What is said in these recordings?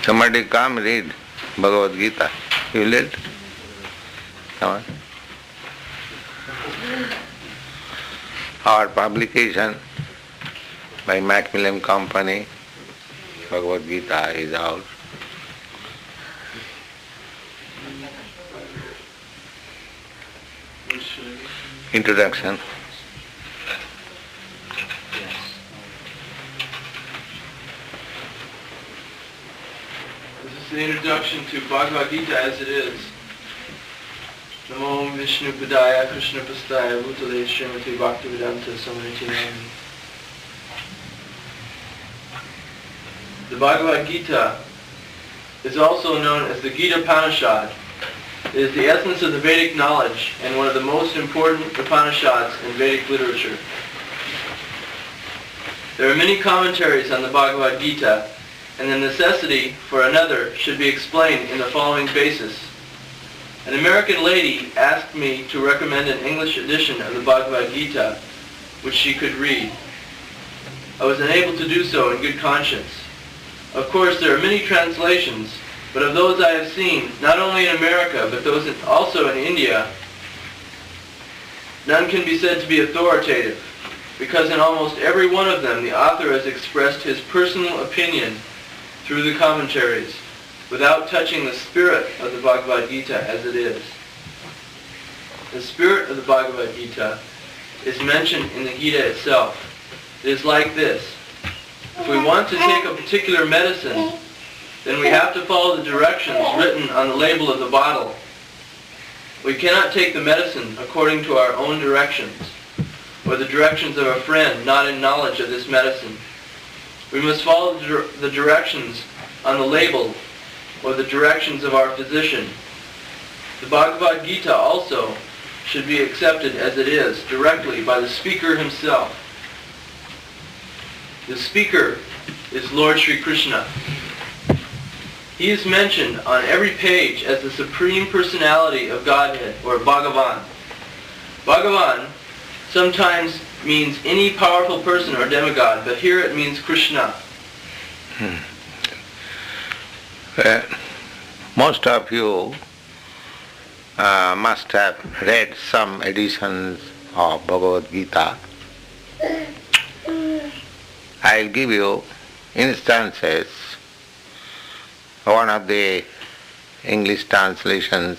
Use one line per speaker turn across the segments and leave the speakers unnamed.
Somebody come read Bhagavad Gita. You will read? Come on. Our publication by Macmillan Company, Bhagavad Gita is out. Introduction.
This is the introduction to Bhagavad Gita as it is. Namo Vishnu Padaya Krishna Pastaya Bhutale Srimati Bhaktivedanta Swami Prabhupada. The Bhagavad Gita is also known as the Gita Upanishad. It is the essence of the Vedic knowledge and one of the most important Upanishads in Vedic literature. There are many commentaries on the Bhagavad Gita, and the necessity for another should be explained in the following basis. An American lady asked me to recommend an English edition of the Bhagavad Gita, which she could read. I was unable to do so in good conscience. Of course, there are many translations, but of those I have seen, not only in America, but those also in India, none can be said to be authoritative, because in almost every one of them the author has expressed his personal opinion through the commentaries, without touching the spirit of the Bhagavad Gita as it is. The spirit of the Bhagavad Gita is mentioned in the Gita itself. It is like this. If we want to take a particular medicine, then we have to follow the directions written on the label of the bottle. We cannot take the medicine according to our own directions, or the directions of a friend not in knowledge of this medicine. We must follow the directions on the label, or the directions of our physician. The Bhagavad Gita also should be accepted as it is, directly by the speaker himself. The speaker is Lord Sri Krishna. He is mentioned on every page as the Supreme Personality of Godhead, or Bhagavan. Bhagavan sometimes means any powerful person or demigod, but here it means Krishna.
Most of you must have read some editions of Bhagavad Gita. I'll give you instances. One of the English translations,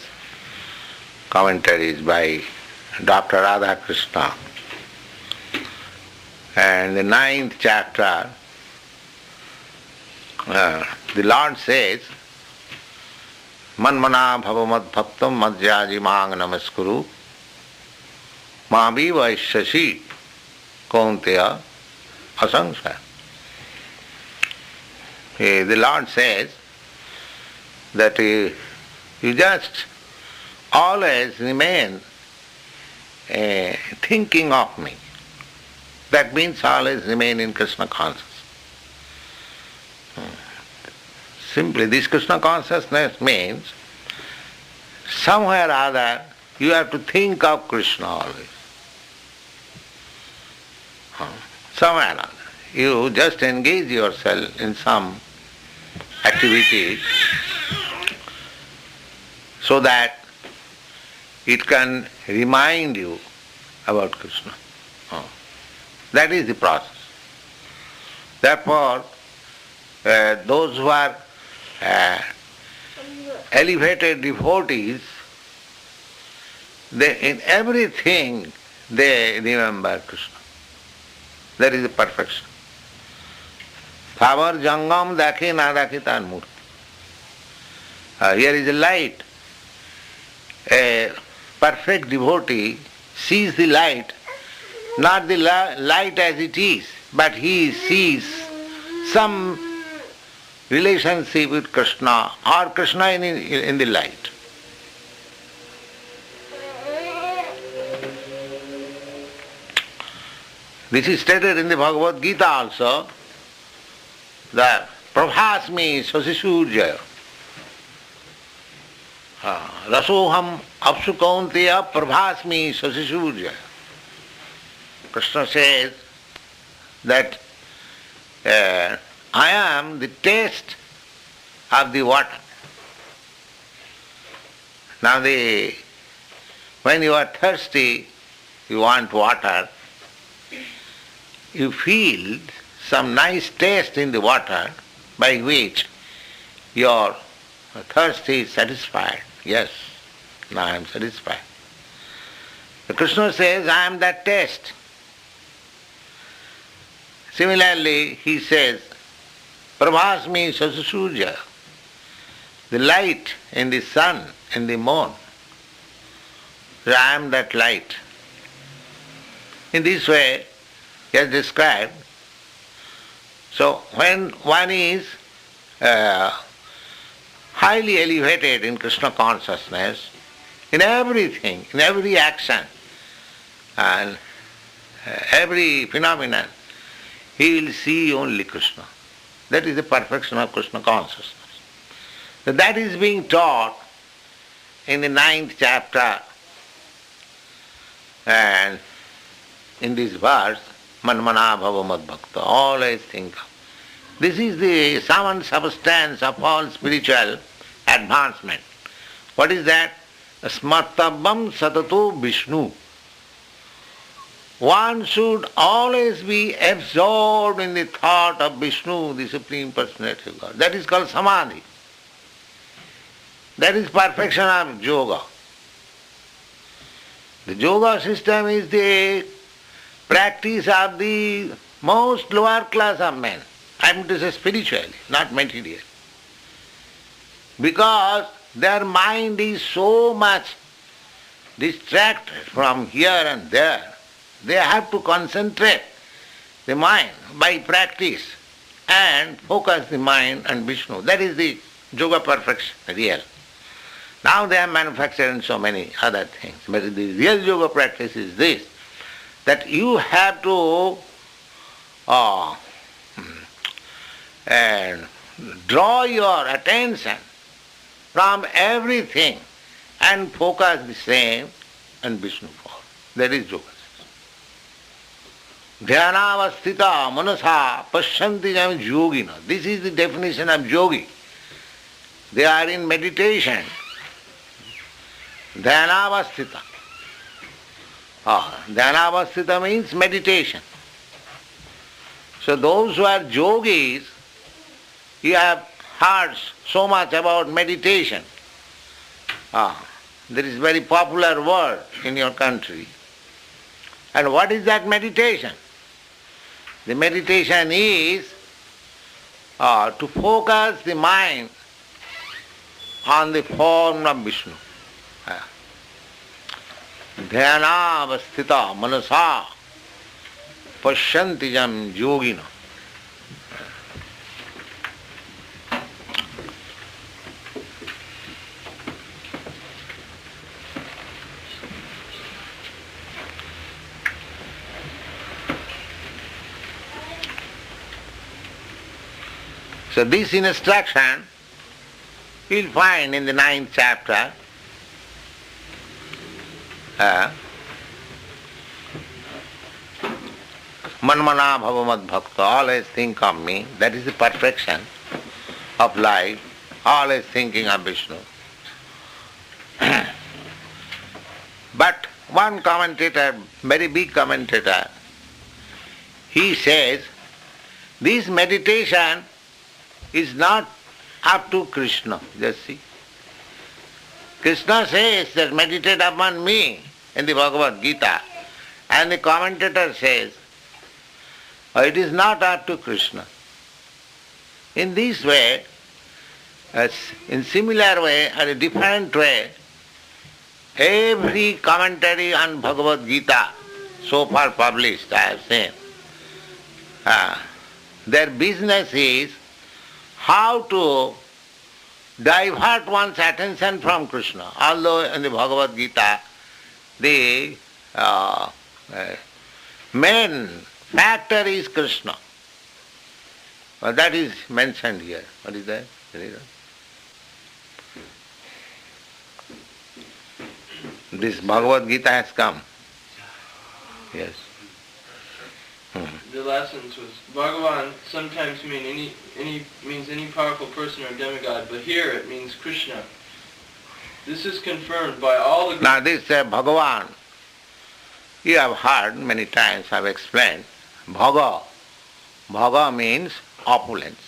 commentaries by Dr. Radha Krishna. And the 9th chapter, the Lord says, Manmana bhavamad bhaktam madhyaji mang namaskuru mavi vaishyashi kaunteya asangsaya. The Lord says that you just always remain thinking of me. That means always remain in Krishna consciousness. Simply, this Krishna consciousness means somewhere or other you have to think of Krishna always. Somewhere or other. You just engage yourself in some activity so that it can remind you about Krishna. That is the process. Therefore, those who are elevated devotees, in everything they remember Krishna. That is the perfection. Thavar jangam dakhe na dakhe tan murti. Here is a light. A perfect devotee sees the light, not the light as it is, but he sees some relationship with Krishna or Krishna in the light. This is stated in the Bhagavad Gita also, that Prabhasmi Sasisurjaya Rasoham Apsu Kaunteya Prabhasmi Sasisurjaya. Krishna says that I am the taste of the water. Now when you are thirsty, you want water, you feel some nice taste in the water by which your thirst is satisfied. Yes, now I am satisfied. The Krishna says, I am that taste. Similarly, he says, Prabhasmi Sasusurja, the light in the sun, in the moon. I am that light. In this way, he has described. So when one is highly elevated in Krishna consciousness, in everything, in every action, and every phenomenon, he will see only Krishna. That is the perfection of Krishna consciousness. So that is being taught in the 9th chapter, and in this verse, Manmana bhava mad bhakta, always think of. This is the sum and substance of all spiritual advancement. What is that? Smartabam satato Vishnu. One should always be absorbed in the thought of Vishnu, the Supreme Personality of God. That is called Samadhi. That is perfection of yoga. The yoga system is the practice of the most lower class of men. I am to say spiritually, not materially. Because their mind is so much distracted from here and there, they have to concentrate the mind by practice and focus the mind on Vishnu. That is the yoga perfection, real. Now they are manufacturing so many other things, but the real yoga practice is this, that you have to and draw your attention from everything and focus the same on Vishnu form. That is yoga. Dhyanavasthita manasa pashyanti jam yogina. This is the definition of yogi. They are in meditation. Dhyanavasthita. Dhyanavasthita means meditation. So those who are yogis, you have heard so much about meditation. There is very popular word in your country. And what is that meditation? The meditation is to focus the mind on the form of Vishnu. Dhyanavasthita manasa pashyanti jam yogina. So this instruction you will find in the 9th chapter. Manmana bhava mad bhakta, always think of me. That is the perfection of life, always thinking of Vishnu. But one commentator, very big commentator, he says, this meditation is not up to Krishna. Just see. Krishna says that meditate upon me in the Bhagavad Gita, and the commentator says, it is not up to Krishna. In this way, in similar way, or a different way, every commentary on Bhagavad Gita so far published, I have seen, their business is how to divert one's attention from Krishna. Although in the Bhagavad Gita, the main factor is Krishna. That is mentioned here. What is that? This Bhagavad Gita has come. Yes.
The lessons was Bhagavan sometimes means any powerful person or demigod, but here it means Krishna. This is confirmed by all the...
Now this Bhagavan, you have heard many times, I have explained. Bhaga. Bhaga means opulence.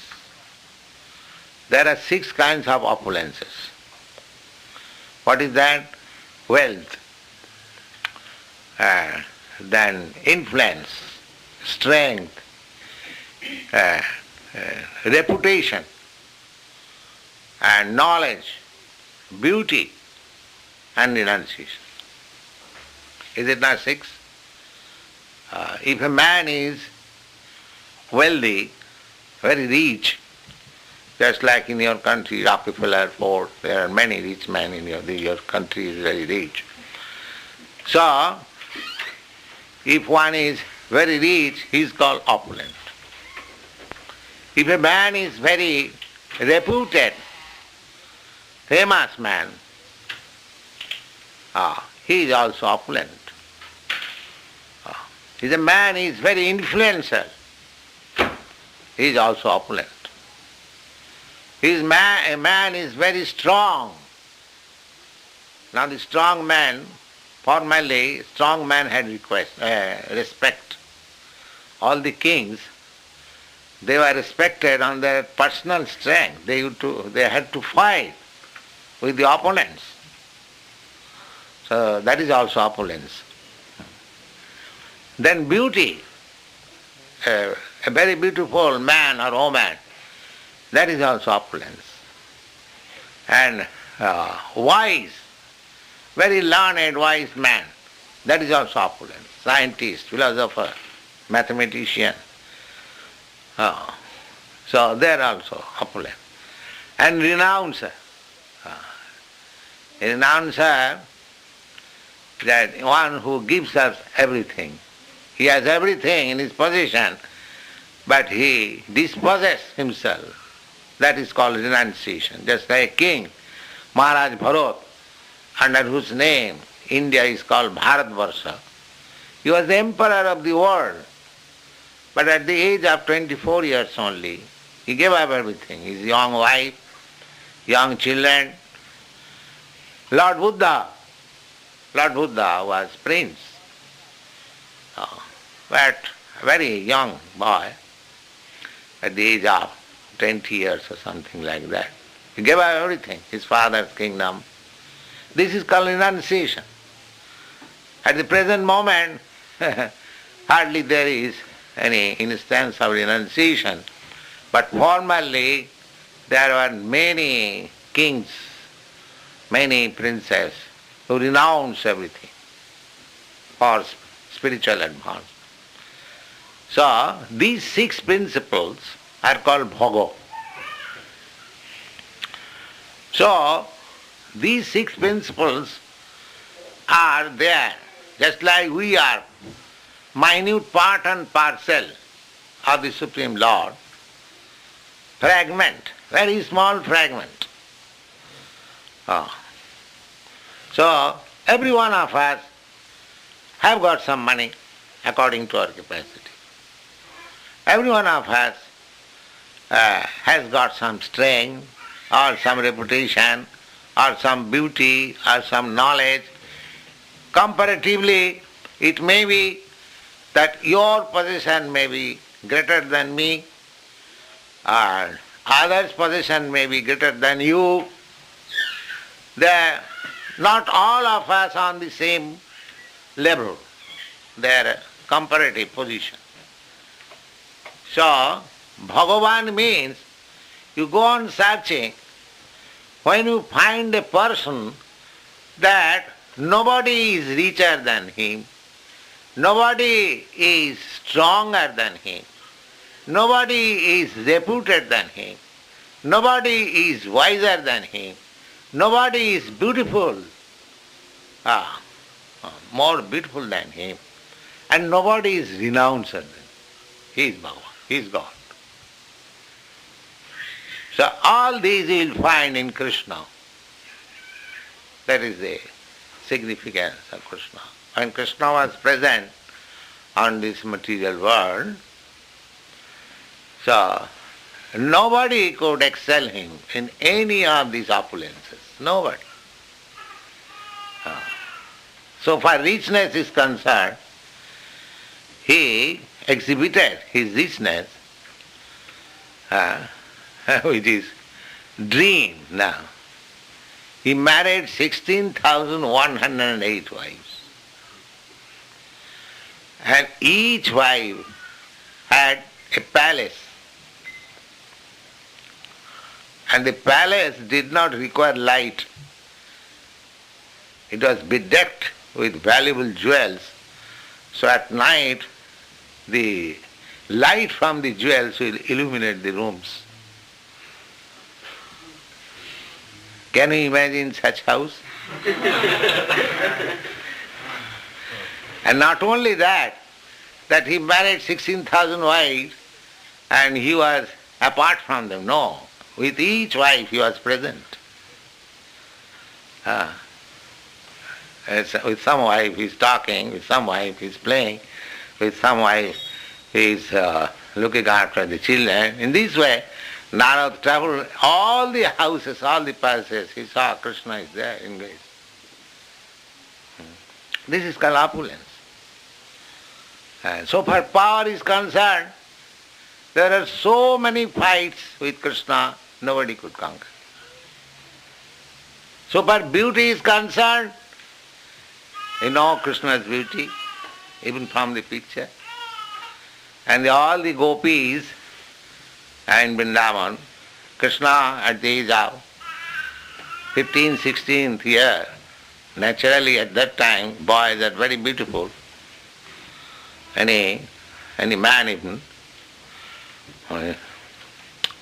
There are 6 kinds of opulences. What is that? Wealth, then influence, strength, reputation, and knowledge, beauty, and renunciation. Is it not 6? If a man is wealthy, very rich, just like in your country, Rockefeller, Ford, there are many rich men in your country is very rich. So, if one is very rich, he is called opulent. If a man is very reputed, famous man, he is also opulent. If a man is very influential, he is also opulent. A man is very strong. Now the strong man, formerly, strong man had respect. All the kings, they were respected on their personal strength. They had to fight with the opponents. So that is also opulence. Then beauty, a very beautiful man or woman, that is also opulence. And wise, very learned, wise man, that is also opulence. Scientist, philosopher, mathematician. So they are also opulent. And renouncer. A renouncer, that one who gives us everything. He has everything in his possession, but he disposes himself. That is called renunciation. Just like a king, Maharaj Bharat, under whose name India is called Bharatvarsha. He was the emperor of the world. But at the age of 24 years only, he gave up everything. His young wife, young children. Lord Buddha was prince. But a very young boy, at the age of 20 years or something like that. He gave up everything, his father's kingdom. This is called renunciation. At the present moment, hardly there is any instance of renunciation. But formerly, there were many kings, many princes who renounced everything for spiritual advance. So, these 6 principles are called bhoga. So, these 6 principles are there, just like we are minute part and parcel of the Supreme Lord, fragment, very small fragment. So, every one of us have got some money according to our capacity. Every one of us has got some strength or some reputation or some beauty or some knowledge. Comparatively, it may be that your possession may be greater than me, or others' possession may be greater than you. Not all of us on the same level, their comparative position. So, Bhagavan means you go on searching. When you find a person that nobody is richer than him, nobody is stronger than him, nobody is reputed than him, nobody is wiser than him, nobody is beautiful, more beautiful than him, and nobody is renounced than him. He is Bhagavan, he is God. So all these you will find in Krishna. That is the significance of Krishna. When Krishna was present on this material world, so Nobody could excel him in any of these opulences. Nobody. So far richness is concerned, he exhibited his richness, which is dream now. He married 16,108 wives. And each wife had a palace. And the palace did not require light. It was bedecked with valuable jewels. So at night, the light from the jewels will illuminate the rooms. Can you imagine such house? And not only that he married 16,000 wives and he was apart from them. No, with each wife he was present. With some wife he is talking, with some wife he is playing, with some wife he is looking after the children. In this way, Narada traveled all the houses, all the palaces. He saw Krishna is there engaged. This is called opulence. And so far power is concerned, there are so many fights with Krishna, nobody could conquer. So far beauty is concerned, you know Krishna's beauty, even from the picture. And all the gopis in Vrndavana, Krishna at the age of 15th, 16th year, naturally at that time boys are very beautiful. Any man even.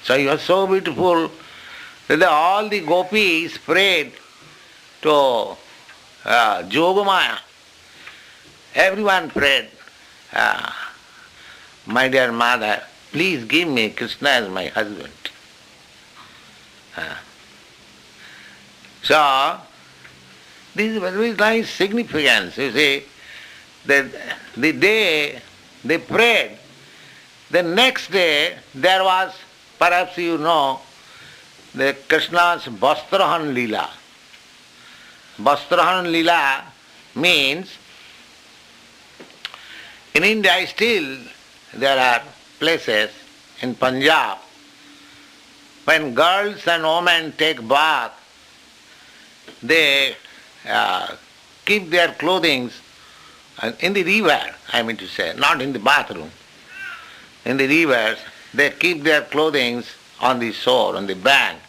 So he was so beautiful that all the gopis prayed to Yogamaya. Everyone prayed, my dear mother, please give me Krishna as my husband. So, this is very nice significance. You see, that the day they prayed, the next day there was, perhaps you know, the Krishna's Vastrahan Leela. Vastrahan Leela means, in India still there are places in Punjab, when girls and women take bath, they keep their clothing in the river, I mean to say, not in the bathroom. In the rivers, they keep their clothing on the shore, on the bank,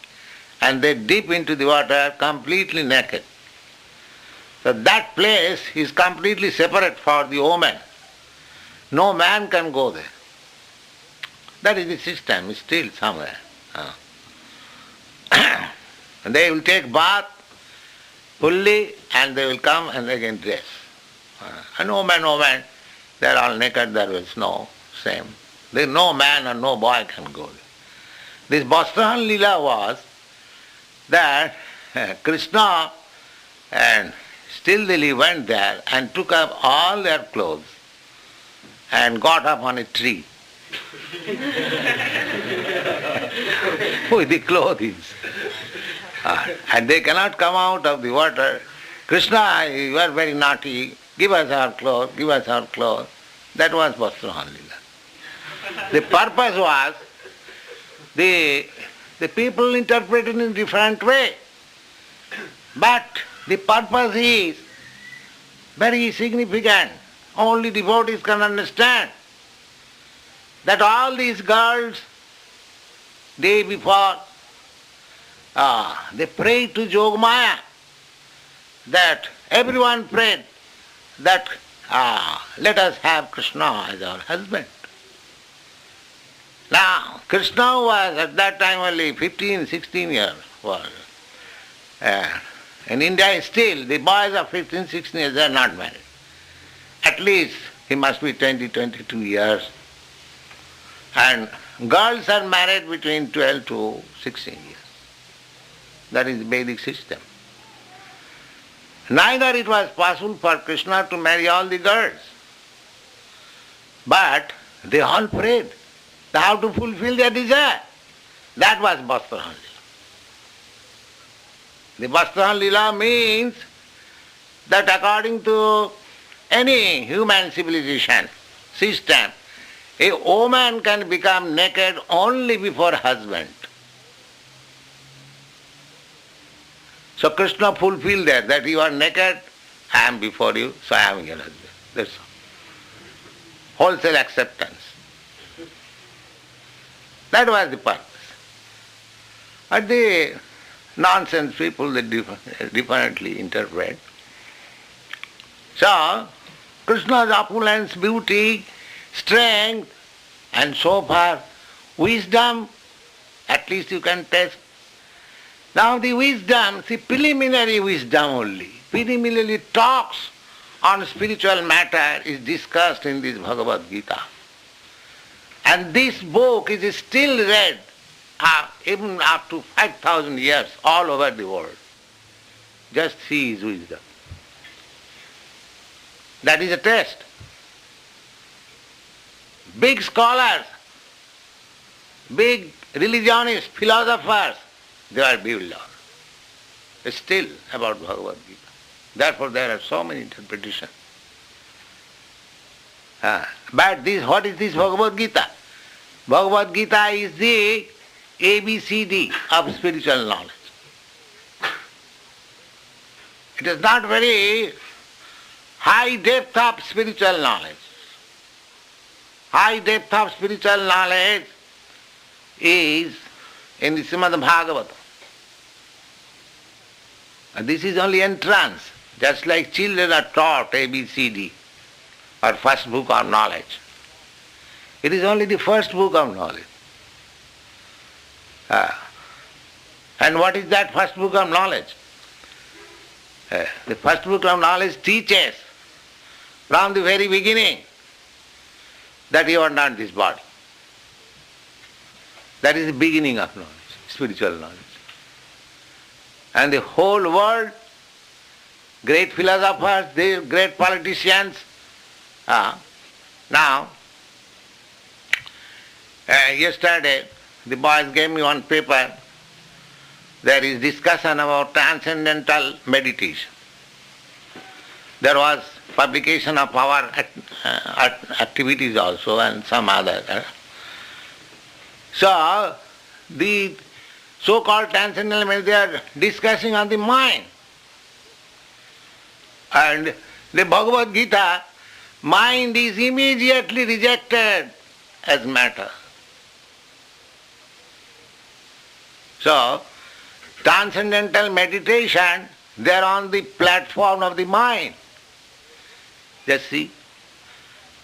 and they dip into the water completely naked. So that place is completely separate for the woman. No man can go there. That is the system, still somewhere. And they will take bath fully and they will come and they can dress. And woman, they are all naked, there is no shame. There no man or no boy can go there. This Vastrahan Leela was that Krishna and stealthily went there and took up all their clothes and got up on a tree with the clothing. And they cannot come out of the water. Krishna, you are very naughty, give us our clothes, give us our clothes. That was Vastrahan Leela. The purpose was, the people interpret it in a different way. But the purpose is very significant. Only devotees can understand that all these girls, day before, they prayed to Yogamaya, that everyone prayed that let us have Krishna as our husband. Now, Krishna was at that time only 15, 16 years old. In India still, the boys of 15, 16 years are not married. At least he must be 20, 22 years. And girls are married between 12 to 16 years. That is the Vedic system. Neither it was possible for Krishna to marry all the girls. But they all prayed. They have to fulfill their desire. That was Vastrahan Lila. The Vastrahan Lila means that according to any human civilization system, a woman can become naked only before husband. So Krishna fulfilled that you are naked, I am before you, so I am your husband. That's all. Wholesale acceptance. That was the purpose. But the nonsense people, they differently interpret. So, Krishna's opulence, beauty, strength, and so far, wisdom, at least you can test. Now the wisdom, see, preliminary wisdom only, preliminary talks on spiritual matter is discussed in this Bhagavad Gita. And this book is still read even up to 5,000 years all over the world. Just see his wisdom. That is a test. Big scholars, big religionists, philosophers, they are bewildered still about Bhagavad Gita. Therefore there are so many interpretations. But what is this Bhagavad Gita? Bhagavad Gita is the ABCD of spiritual knowledge. It is not very high depth of spiritual knowledge. High depth of spiritual knowledge is in the Srimad Bhagavatam. And this is only entrance, just like children are taught ABCD or first book of knowledge. It is only the first book of knowledge. And what is that first book of knowledge? The first book of knowledge teaches from the very beginning that you are not this body. That is the beginning of knowledge, spiritual knowledge. And the whole world, great philosophers, the great politicians, now, yesterday the boys gave me one paper. There is discussion about transcendental meditation. There was publication of our activities also and some other. So, the so-called transcendental meditation, they are discussing on the mind. And the Bhagavad Gita, mind is immediately rejected as matter. So, transcendental meditation, they are on the platform of the mind. Just see.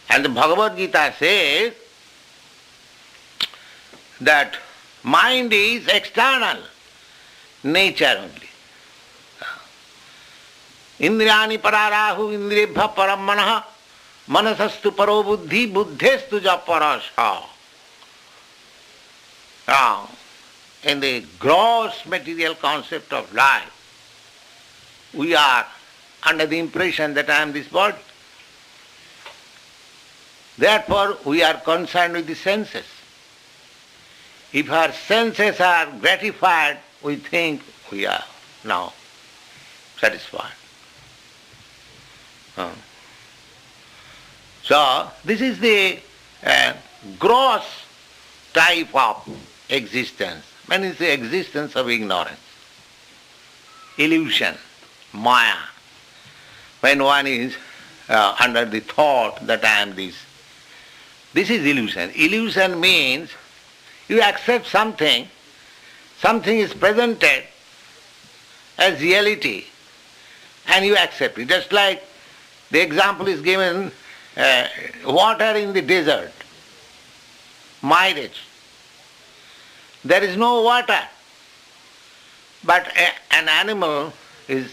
And the Bhagavad Gita says that mind is external nature only. Indriyani pararahu indriyabhya param manaha manasastu paro buddhi buddhestu ja parasha. In the gross material concept of life, we are under the impression that I am this body. Therefore, we are concerned with the senses. If our senses are gratified, we think we are now satisfied. So, this is the gross type of existence. When it's the existence of ignorance, illusion, maya. When one is under the thought that I am this. This is illusion. Illusion means you accept something, something is presented as reality, and you accept it. Just like the example is given, water in the desert, mirage. There is no water, but an animal is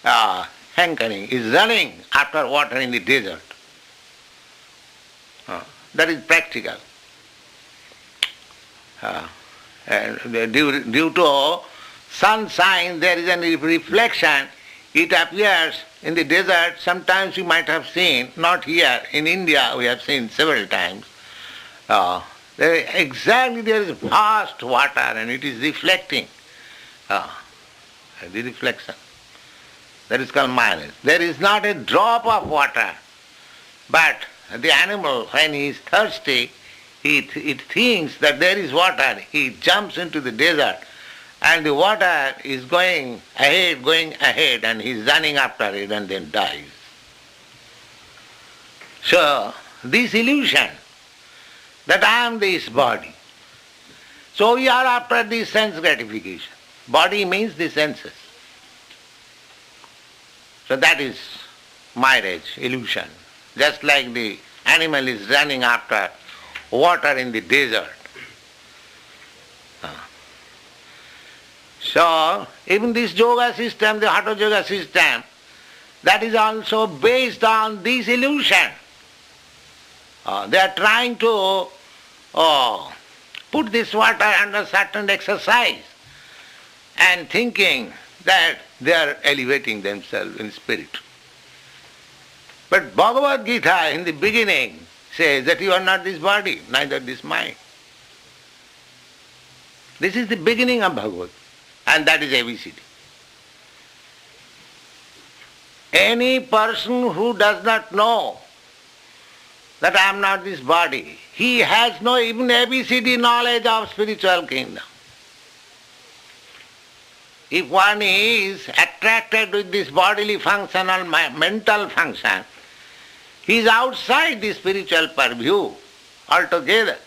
hankering, is running after water in the desert. That is practical. Due to sunshine, there is a reflection. It appears in the desert. Sometimes you might have seen, not here, in India we have seen several times, Exactly, there is vast water and it is reflecting. The reflection. That is called minus. There is not a drop of water, but the animal, when he is thirsty, it thinks that there is water. He jumps into the desert and the water is going ahead, and he is running after it and then dies. So, this illusion that I am this body. So we are after this sense gratification. Body means the senses. So that is marriage, illusion. Just like the animal is running after water in the desert. So even this yoga system, the Hatha Yoga system, that is also based on this illusion. They are trying to put this water under certain exercise and thinking that they are elevating themselves in spirit. But Bhagavad Gita in the beginning says that you are not this body, neither this mind. This is the beginning of Bhagavad, and that is ABCD. Any person who does not know that I am not this body, he has no even ABCD knowledge of spiritual kingdom. If one is attracted with this bodily function or mental function, he is outside the spiritual purview altogether,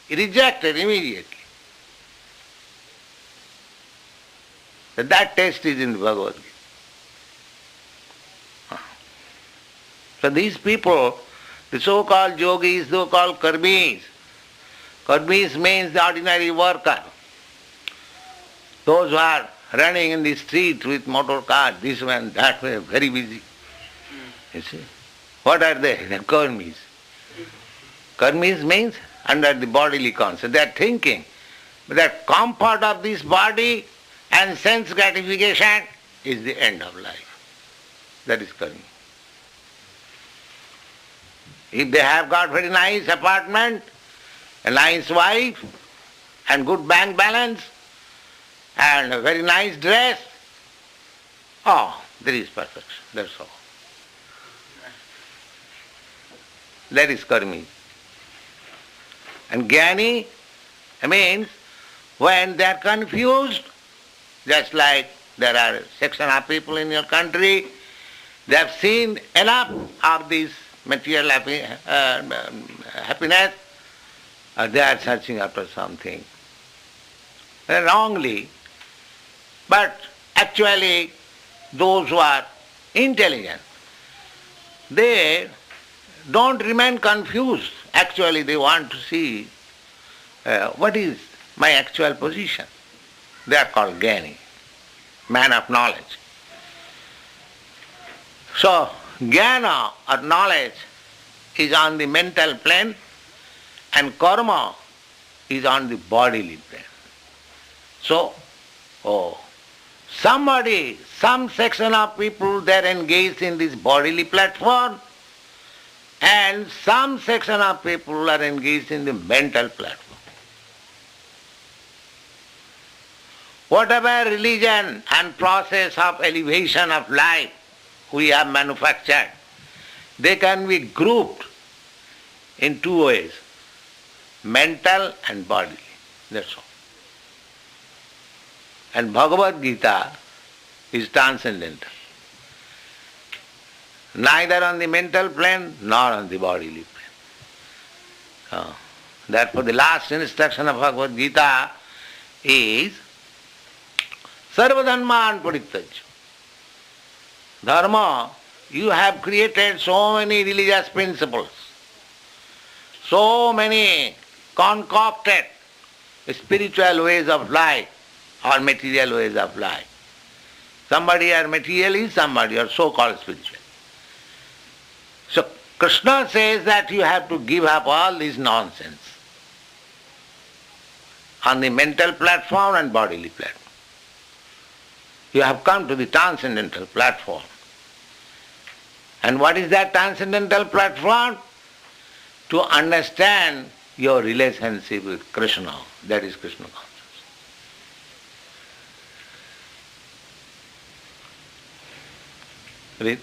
rejected immediately. That test is in the Bhagavad Gita. So these people, the so-called yogis, so-called karmis means the ordinary worker. Those who are running in the street with motor cars, this one, that way, very busy. You see? What are they? They are karmis. Karmis means under the bodily concept. They are thinking that comfort of this body and sense gratification is the end of life. That is karmi. If they have got very nice apartment, a nice wife, and good bank balance, and a very nice dress, there is perfection. That's all. That is karmi. And jnani means when they are confused, just like there are a section of people in your country, they have seen enough of this material happiness, they are searching after something wrongly. But actually, those who are intelligent, they don't remain confused. Actually, they want to see what is my actual position. They are called jnani, man of knowledge. So, jnana or knowledge is on the mental plane and karma is on the bodily plane. So, some section of people, they are engaged in this bodily platform, and some section of people are engaged in the mental platform. Whatever religion and process of elevation of life we have manufactured, they can be grouped in two ways, mental and bodily. That's all. And Bhagavad Gita is transcendental. Neither on the mental plane nor on the bodily plane. Therefore the last instruction of Bhagavad Gita is Sarva dharman parittajya. Dharma, you have created so many religious principles, so many concocted spiritual ways of life or material ways of life. Somebody are materialist, somebody are so-called spiritual. So Krishna says that you have to give up all this nonsense on the mental platform and bodily platform. You have come to the transcendental platform. And what is that transcendental platform? To understand your relationship with Krishna. That is Krishna consciousness. Read.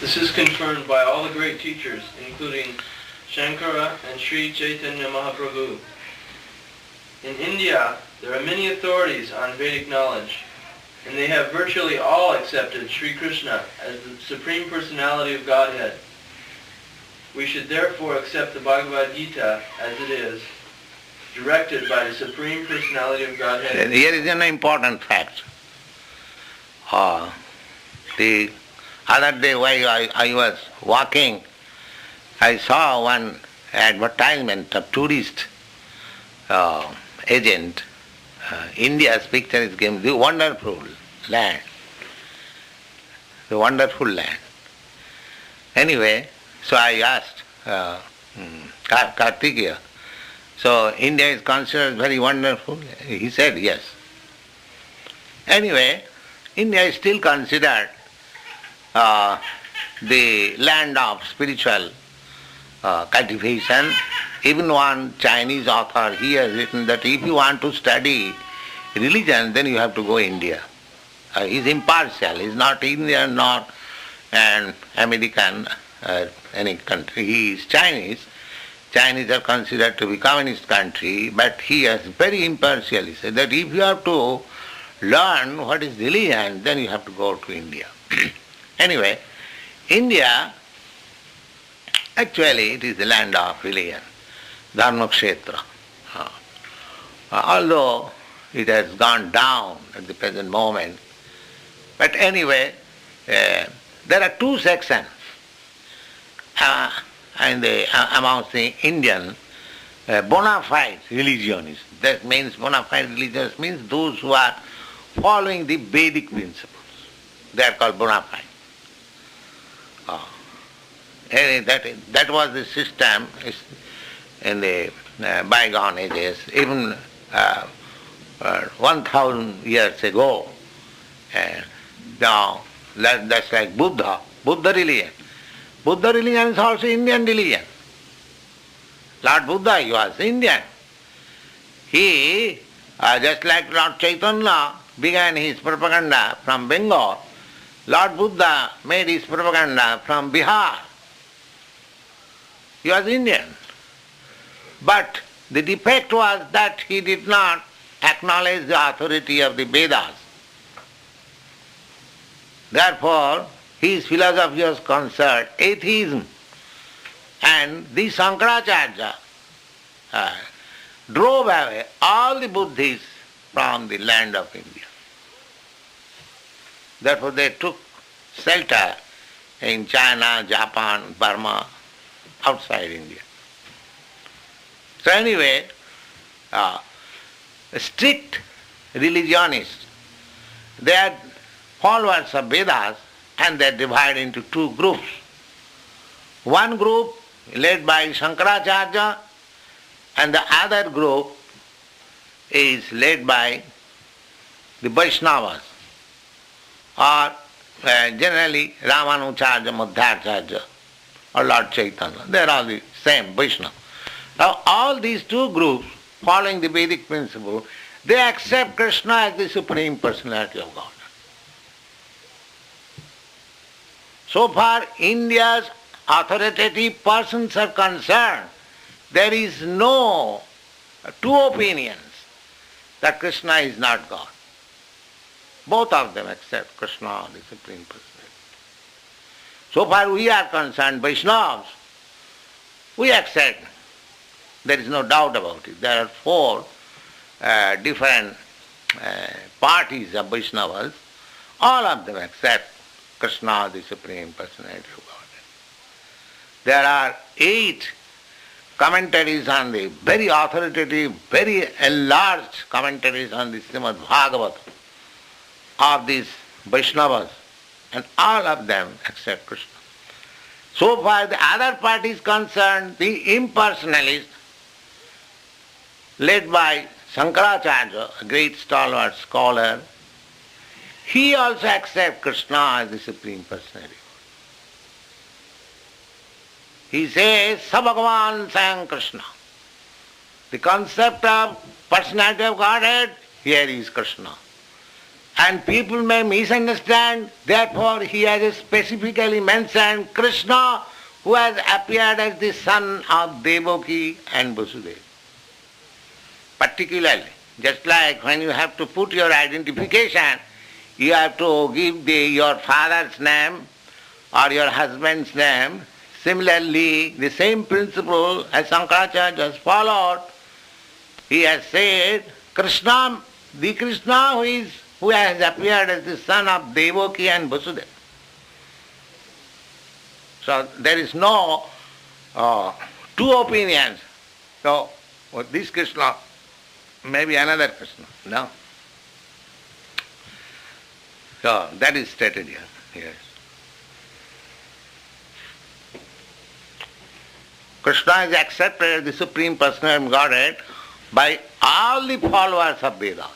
This is confirmed by all the great teachers, including Shankara and Sri Chaitanya Mahaprabhu. In India, there are many authorities on Vedic knowledge, and they have virtually all accepted Sri Krishna as the Supreme Personality of Godhead. We should therefore accept the Bhagavad Gita as it is, directed by the Supreme Personality of Godhead.
Here is an important fact. The other day while I was walking, I saw one advertisement of tourist agent. India's picture is given, the wonderful land. The wonderful land. Anyway, so I asked Kartikeya, so India is considered very wonderful? He said yes. Anyway, India is still considered the land of spiritual cultivation. Even one Chinese author, he has written that if you want to study religion, then you have to go India. He's impartial. He's not Indian, not an American, any country. He is Chinese. Chinese are considered to be communist country, but he is very impartial. He said that if you have to learn what is religion, then you have to go to India. Anyway, India, actually it is the land of religion, Dharma Kshetra. Although it has gone down at the present moment, but anyway, there are two sections amongst the Indian bona fide religionists. That means bona fide religionists means those who are following the Vedic principles. They are called bona fide. That was the system in the bygone ages, even 1,000 years ago. Now, that's like Buddha religion. Buddha religion is also Indian religion. Lord Buddha, he was Indian. He, just like Lord Chaitanya began his propaganda from Bengal, Lord Buddha made his propaganda from Bihar. He was Indian. But the defect was that he did not acknowledge the authority of the Vedas. Therefore, his philosophy was considered atheism. And the Shankaracharya drove away all the Buddhists from the land of India. Therefore, they took shelter in China, Japan, Burma, outside India. So anyway, strict religionists, they are followers of Vedas and they are divided into two groups. One group led by Shankaracharya and the other group is led by the Vaisnavas, or generally Ramanujarya, Madhvacharya, or Lord Chaitanya. They are all the same, Vaishnava. Now all these two groups, following the Vedic principle, they accept Krishna as the Supreme Personality of God. So far India's authoritative persons are concerned, there is no two opinions that Krishna is not God. Both of them accept Krishna, the Supreme Personality. So far we are concerned, Vaishnavas, we accept. There is no doubt about it. There are four different parties of Vaishnavas. All of them accept Krishna, the Supreme Personality of Godhead. There are 8 commentaries on the very authoritative, very enlarged commentaries on the Srimad Bhagavatam of these Vaishnavas, and all of them accept Krishna. So far the other party is concerned, the impersonalists, led by Shankaracharya, a great stalwart scholar, he also accepts Krishna as the Supreme Personality. He says, Sa Bhagavan Sayam Krishna. The concept of personality of Godhead, here is Krishna. And people may misunderstand, therefore he has specifically mentioned Krishna, who has appeared as the son of Devaki and Vasudeva. Particularly, just like when you have to put your identification, you have to give your father's name or your husband's name. Similarly, the same principle as Shankaracharya has followed, he has said, Krishna, the Krishna who has appeared as the son of Devaki and Vasudeva. So there is no two opinions. So this Krishna, maybe another Krishna. No. So that is stated here. Yes. Krishna is accepted as the Supreme Personality of Godhead by all the followers of Vedas.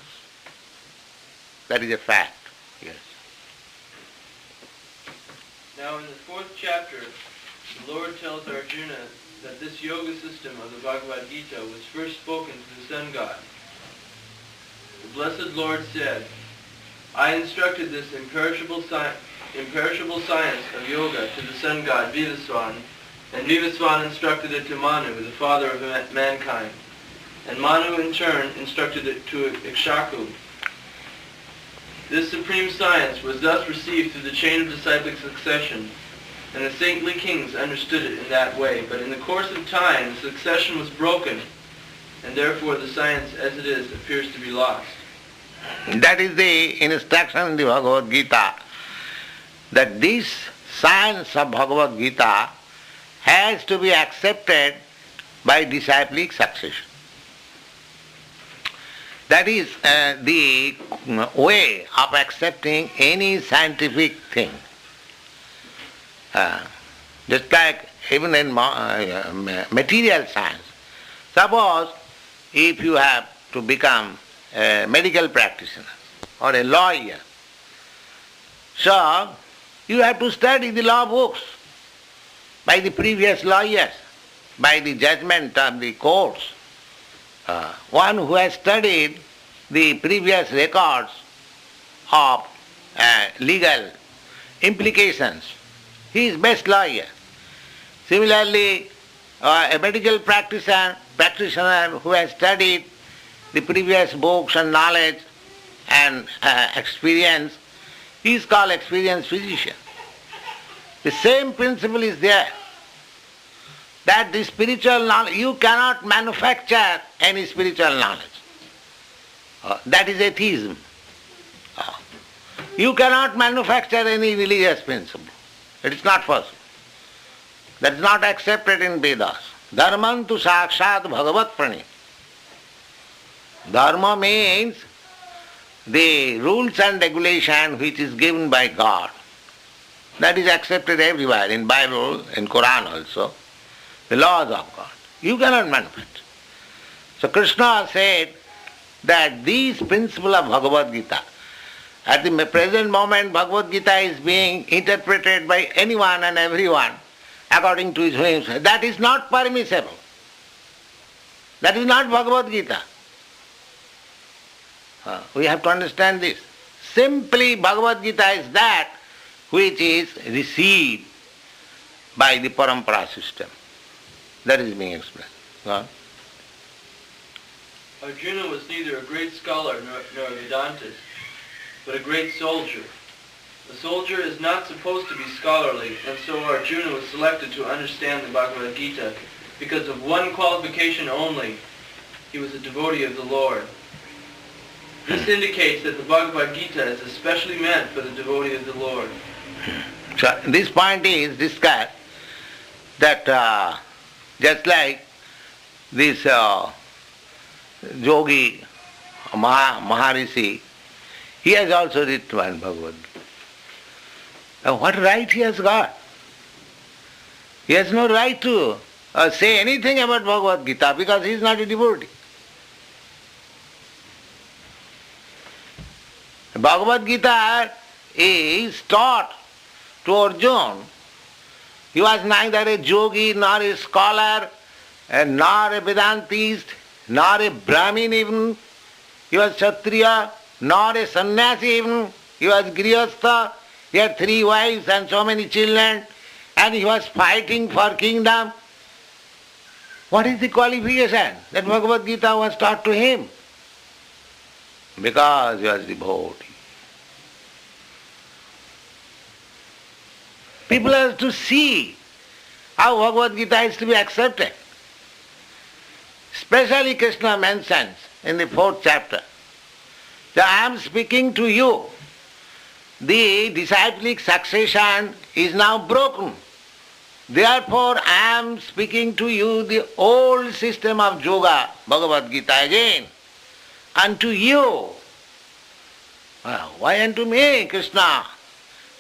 That is a fact. Yes.
Now in the 4th chapter, the Lord tells Arjuna that this yoga system of the Bhagavad Gita was first spoken to the sun god. The blessed Lord said, I instructed this imperishable science of yoga to the sun god Vivasvan, and Vivasvan instructed it to Manu, the father of mankind. And Manu in turn instructed it to Ikshaku. This supreme science was thus received through the chain of disciplic succession, and the saintly kings understood it in that way. But in the course of time, the succession was broken, and therefore the science as it is appears to be lost.
That is the instruction in the Bhagavad Gita, that this science of Bhagavad Gita has to be accepted by disciplic succession. That is the way of accepting any scientific thing. Just like even in material science. Suppose if you have to become a medical practitioner or a lawyer, so you have to study the law books by the previous lawyers, by the judgment of the courts. One who has studied the previous records of legal implications, he is best lawyer. Similarly, a medical practitioner who has studied the previous books and knowledge and experience, he is called experienced physician. The same principle is there. That the spiritual knowledge, you cannot manufacture any spiritual knowledge. That is atheism. You cannot manufacture any religious principle. It is not possible. That is not accepted in Vedas. Dharman tu sakshat bhagavat prani. Dharma means the rules and regulation which is given by God. That is accepted everywhere, in Bible, in Quran also. The laws of God. You cannot manufacture. So Krishna said that this principle of Bhagavad Gita, at the present moment Bhagavad Gita is being interpreted by anyone and everyone according to his whims. That is not permissible. That is not Bhagavad Gita. We have to understand this. Simply Bhagavad Gita is that which is received by the parampara system. That is being explained.
Arjuna was neither a great scholar nor a Vedantist, but a great soldier. A soldier is not supposed to be scholarly, and so Arjuna was selected to understand the Bhagavad Gita because of one qualification only. He was a devotee of the Lord. This indicates that the Bhagavad Gita is especially meant for the devotee of the Lord.
So this point is discussed that just like this yogi, Maharishi, he has also written one Bhagavad Gita. Now what right he has got? He has no right to say anything about Bhagavad Gita because he is not a devotee. Bhagavad Gita is taught to Arjuna. He was neither a yogi, nor a scholar, nor a Vedantist, nor a Brahmin even. He was Kshatriya, nor a sannyasi even. He was Grihastha. He had 3 wives and so many children. And he was fighting for kingdom. What is the qualification that Bhagavad Gita was taught to him? Because he was devotee. People have to see how Bhagavad Gita is to be accepted. Especially Krishna mentions in the 4th chapter that I am speaking to you. The disciplic succession is now broken. Therefore I am speaking to you the old system of yoga, Bhagavad Gita again. Unto you. Why unto me, Krishna?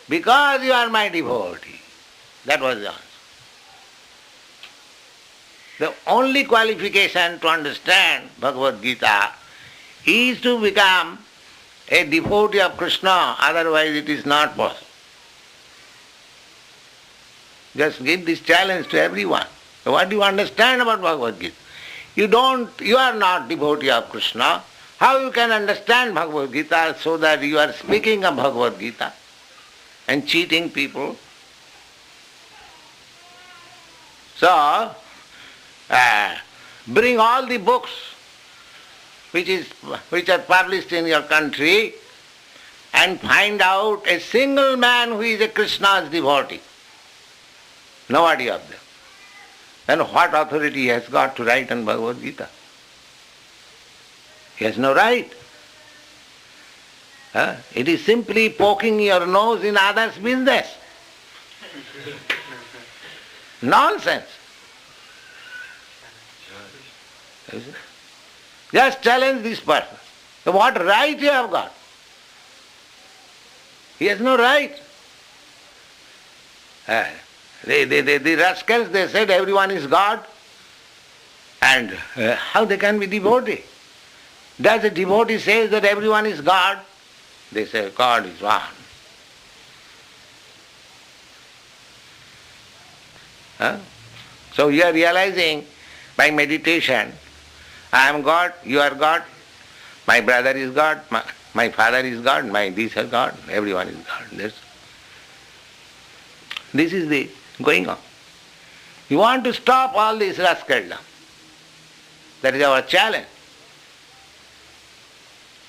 Because you are my devotee. That was the answer. The only qualification to understand Bhagavad Gita is to become a devotee of Krishna, otherwise it is not possible. Just give this challenge to everyone. What do you understand about Bhagavad Gita? You are not devotee of Krishna. How you can understand Bhagavad Gita so that you are speaking of Bhagavad Gita and cheating people? So, bring all the books which are published in your country and find out a single man who is a Krishna's devotee. Nobody of them. Then what authority he has got to write on Bhagavad Gita? He has no right. It is simply poking your nose in others' business. Nonsense. Just challenge this person. What right you have got? He has no right. The rascals, they said everyone is God. And how they can be devotee? Does a devotee say that everyone is God? They say God is one. So you are realizing by meditation, I am God, you are God, my brother is God, my father is God, my this is God, everyone is God. This is the going on. You want to stop all this rascaldom. That is our challenge.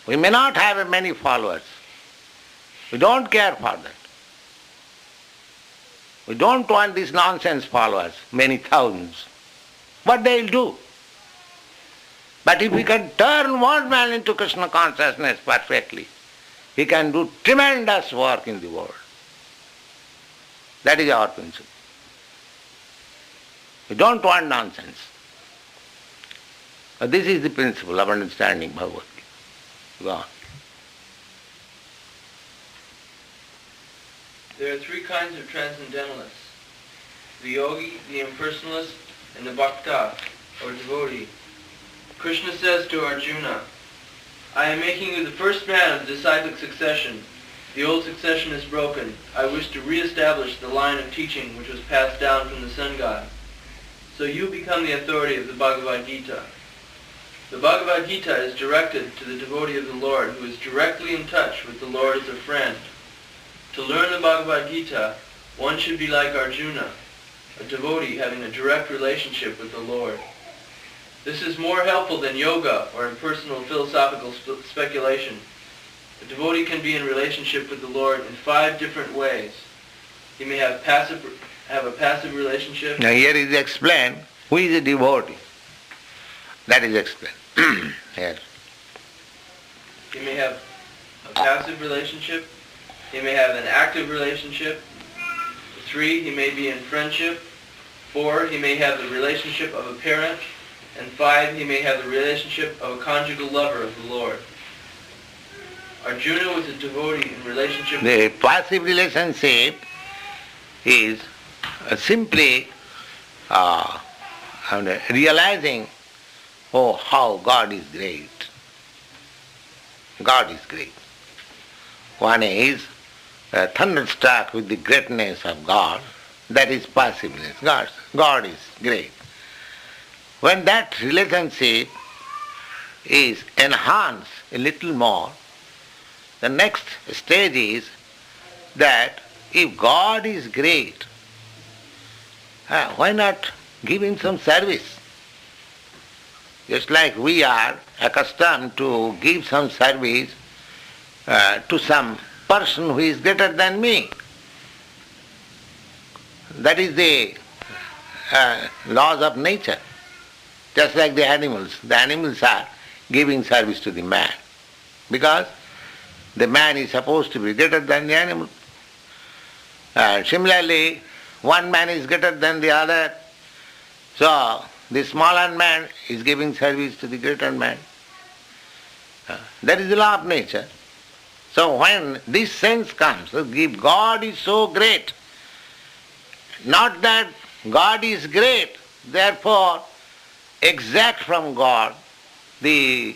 We may not have many followers. We don't care for that. We don't want these nonsense followers, many thousands. What they will do? But if we can turn one man into Krishna consciousness perfectly, he can do tremendous work in the world. That is our principle. We don't want nonsense. But this is the principle of understanding Bhagavad Gita. Go on.
There are 3 kinds of transcendentalists: the yogi, the impersonalist, and the bhakta, or devotee. Krishna says to Arjuna, I am making you the first man of the disciplic succession. The old succession is broken. I wish to re-establish the line of teaching which was passed down from the sun god. So you become the authority of the Bhagavad Gita. The Bhagavad Gita is directed to the devotee of the Lord who is directly in touch with the Lord as a friend. To learn the Bhagavad Gita, one should be like Arjuna, a devotee having a direct relationship with the Lord. This is more helpful than yoga or impersonal philosophical speculation. A devotee can be in relationship with the Lord in 5 different ways. He may have a passive relationship.
Now here is explained who is a devotee. That is explained. Here.
He may have a passive relationship. He may have an active relationship. 3, he may be in friendship. 4, he may have the relationship of a parent. And 5, he may have the relationship of a conjugal lover of the Lord. Arjuna was a devotee in relationship.
The passive relationship is simply realizing, how God is great. God is great. one is thunderstruck with the greatness of God, that is passiveness. God is great. When that relationship is enhanced a little more, the next stage is that if God is great, why not give him some service? Just like we are accustomed to give some service to some person who is greater than me. That is the laws of nature. Just like the animals. The animals are giving service to the man because the man is supposed to be greater than the animal. Similarly, one man is greater than the other. So, the smaller man is giving service to the greater man. That is the law of nature. So when this sense comes, if God is so great, not that God is great, therefore exact from God the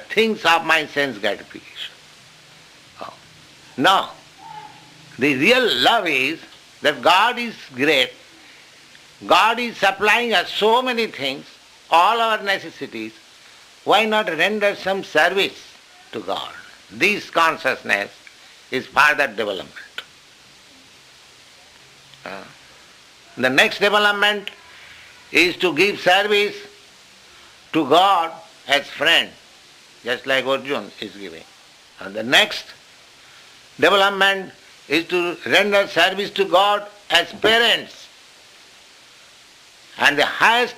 things of my sense gratification. No. The real love is that God is great, God is supplying us so many things, all our necessities, why not render some service to God? This consciousness is further development. The next development is to give service to God as friend, just like Arjuna is giving. And the next development is to render service to God as parents. And the highest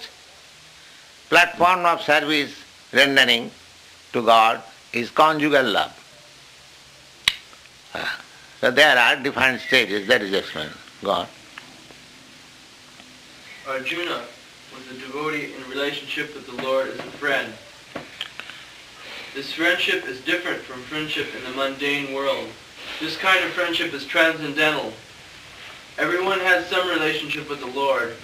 platform of service rendering to God is conjugal love. So there are different stages, that is explained. God.
Arjuna was a devotee in relationship with the Lord as a friend. This friendship is different from friendship in the mundane world. This kind of friendship is transcendental. Everyone has some relationship with the Lord.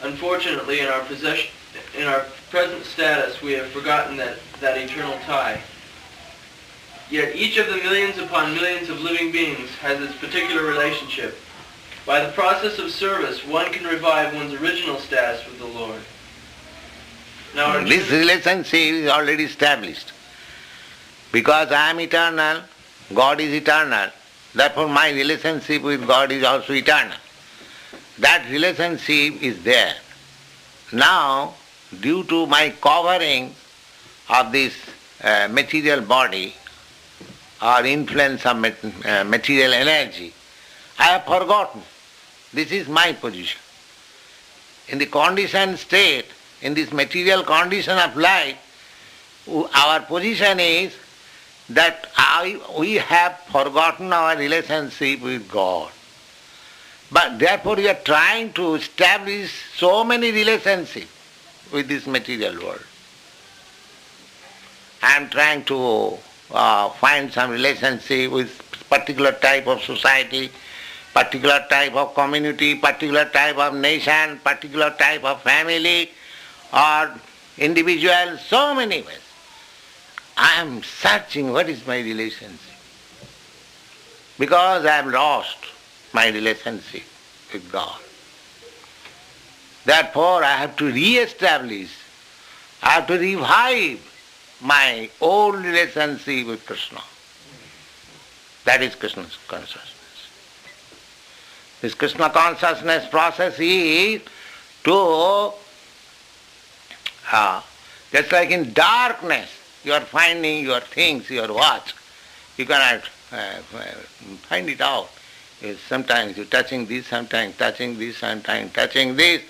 Unfortunately, in our present status, we have forgotten that eternal tie. Yet each of the millions upon millions of living beings has its particular relationship. By the process of service, one can revive one's original status with the Lord. Now,
this relationship is already established. Because I am eternal, God is eternal, therefore my relationship with God is also eternal. That relationship is there. Now, due to my covering of this material body or influence of material energy, I have forgotten. This is my position. In the conditioned state, in this material condition of life, our position is that we have forgotten our relationship with God. But therefore we are trying to establish so many relationships with this material world. I am trying to find some relationship with particular type of society, particular type of community, particular type of nation, particular type of family or individual, so many ways. I am searching what is my relationship. Because I have lost my relationship with God. Therefore I have to re-establish, I have to revive my old relationship with Krishna. That is Krishna consciousness. This Krishna consciousness process is to, just like in darkness, you are finding your things, your watch. You cannot find it out. Sometimes you are touching this, sometimes touching this, sometimes touching this.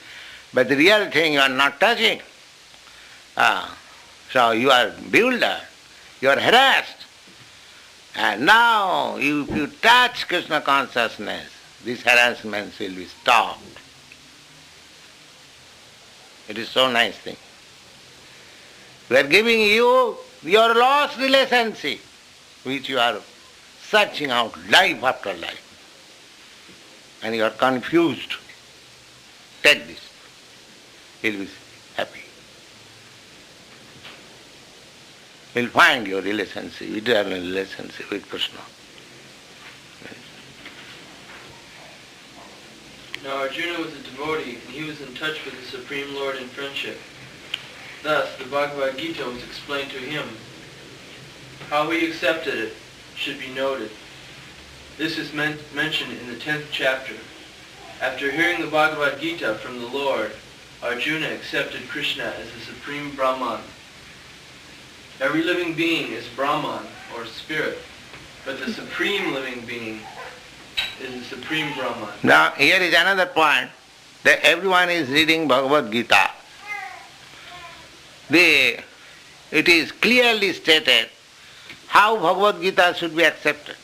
But the real thing you are not touching. So you are bewildered, you are harassed. And now if you touch Krishna consciousness, these harassments will be stopped. It is so nice thing. We are giving you your lost relationship, which you are searching out life after life. And you are confused. Take this. You will be happy. You will find your relationship, eternal relationship with Krishna.
Now Arjuna was a devotee, and he was in touch with the Supreme Lord in friendship. Thus, the Bhagavad Gita was explained to him. How he accepted it should be noted. This is mentioned in the 10th chapter. After hearing the Bhagavad Gita from the Lord, Arjuna accepted Krishna as the Supreme Brahman. Every living being is Brahman, or spirit, but the Supreme living being is the Supreme Brahman.
Now here is another point, that everyone is reading Bhagavad Gita. It is clearly stated how Bhagavad Gita should be accepted.